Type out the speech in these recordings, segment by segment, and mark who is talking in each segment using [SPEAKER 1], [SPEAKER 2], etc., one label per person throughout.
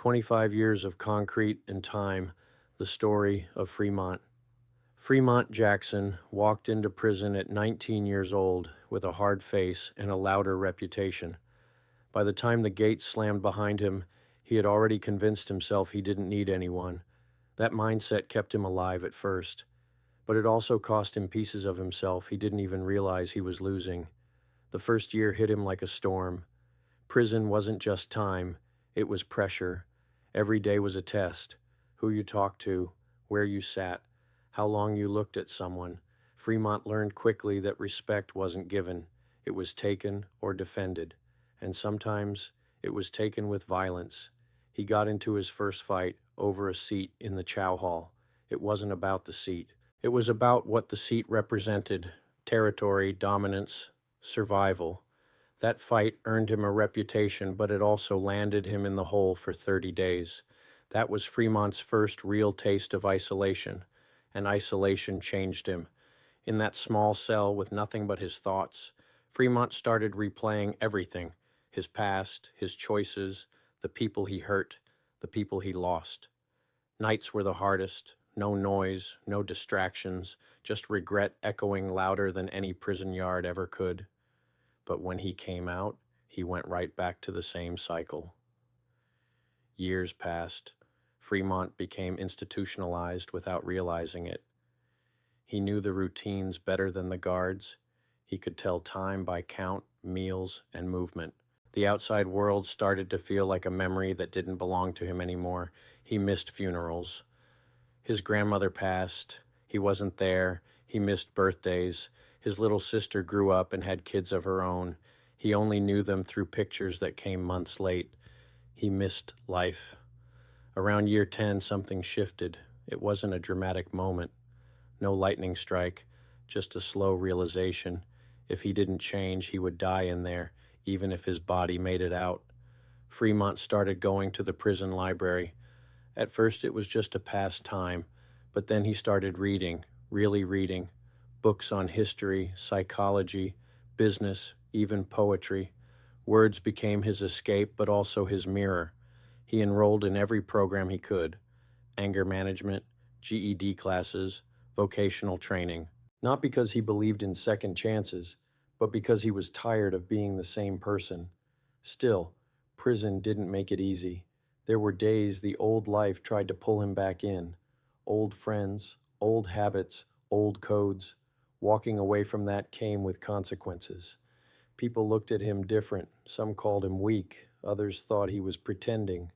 [SPEAKER 1] 25 years of concrete and time, the story of Fremont. Fremont Jackson walked into prison at 19 years old with a hard face and a louder reputation. By the time the gates slammed behind him, he had already convinced himself he didn't need anyone. That mindset kept him alive at first, but it also cost him pieces of himself he didn't even realize he was losing. The first year hit him like a storm. Prison wasn't just time, it was pressure. Every day was a test. Who you talked to, where you sat, how long you looked at someone. Fremont learned quickly that respect wasn't given. It was taken or defended. And sometimes it was taken with violence. He got into his first fight over a seat in the chow hall. It wasn't about the seat. It was about what the seat represented: territory, dominance, survival. That fight earned him a reputation, but it also landed him in the hole for 30 days. That was Fremont's first real taste of isolation, and isolation changed him. In that small cell with nothing but his thoughts, Fremont started replaying everything: his past, his choices, the people he hurt, the people he lost. Nights were the hardest. No noise, no distractions, just regret echoing louder than any prison yard ever could. But when he came out, he went right back to the same cycle. Years passed. Fremont became institutionalized without realizing it. He knew the routines better than the guards. He could tell time by count, meals, and movement. The outside world started to feel like a memory that didn't belong to him anymore. He missed funerals. His grandmother passed. He wasn't there. He missed birthdays. His little sister grew up and had kids of her own. He only knew them through pictures that came months late. He missed life. Around year 10, something shifted. It wasn't a dramatic moment. No lightning strike, just a slow realization. If he didn't change, he would die in there, even if his body made it out. Fremont started going to the prison library. At first, it was just to pass time, but then he started reading, really reading. Books on history, psychology, business, even poetry. Words became his escape, but also his mirror. He enrolled in every program he could: anger management, GED classes, vocational training. Not because he believed in second chances, but because he was tired of being the same person. Still, prison didn't make it easy. There were days the old life tried to pull him back in. Old friends, old habits, old codes. Walking away from that came with consequences. People looked at him different. Some called him weak. Others thought he was pretending.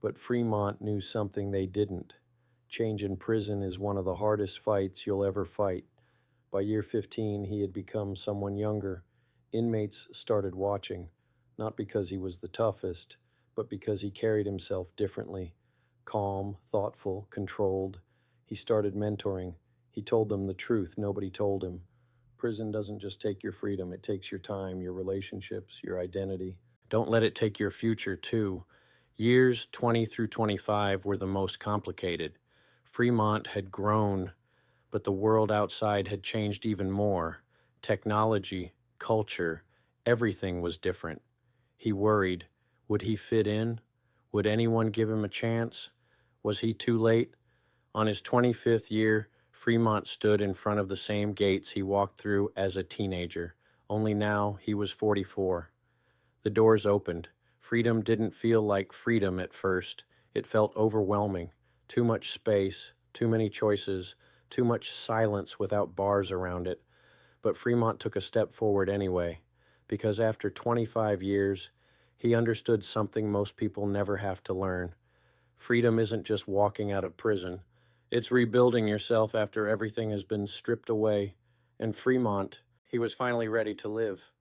[SPEAKER 1] But Fremont knew something they didn't. Change in prison is one of the hardest fights you'll ever fight. By year 15, he had become someone younger. Inmates started watching, not because he was the toughest, but because he carried himself differently. Calm, thoughtful, controlled. He started mentoring. He told them the truth nobody told him. Prison doesn't just take your freedom, it takes your time, your relationships, your identity. Don't let it take your future, too. Years 20 through 25 were the most complicated. Fremont had grown, but the world outside had changed even more. Technology, culture, everything was different. He worried. Would he fit in? Would anyone give him a chance? Was he too late? On his 25th year, Fremont stood in front of the same gates he walked through as a teenager, only now he was 44. The doors opened. Freedom didn't feel like freedom at first. It felt overwhelming. Too much space, too many choices, too much silence without bars around it. But Fremont took a step forward anyway, because after 25 years, he understood something most people never have to learn. Freedom isn't just walking out of prison. It's rebuilding yourself after everything has been stripped away. And Fremont, he was finally ready to live.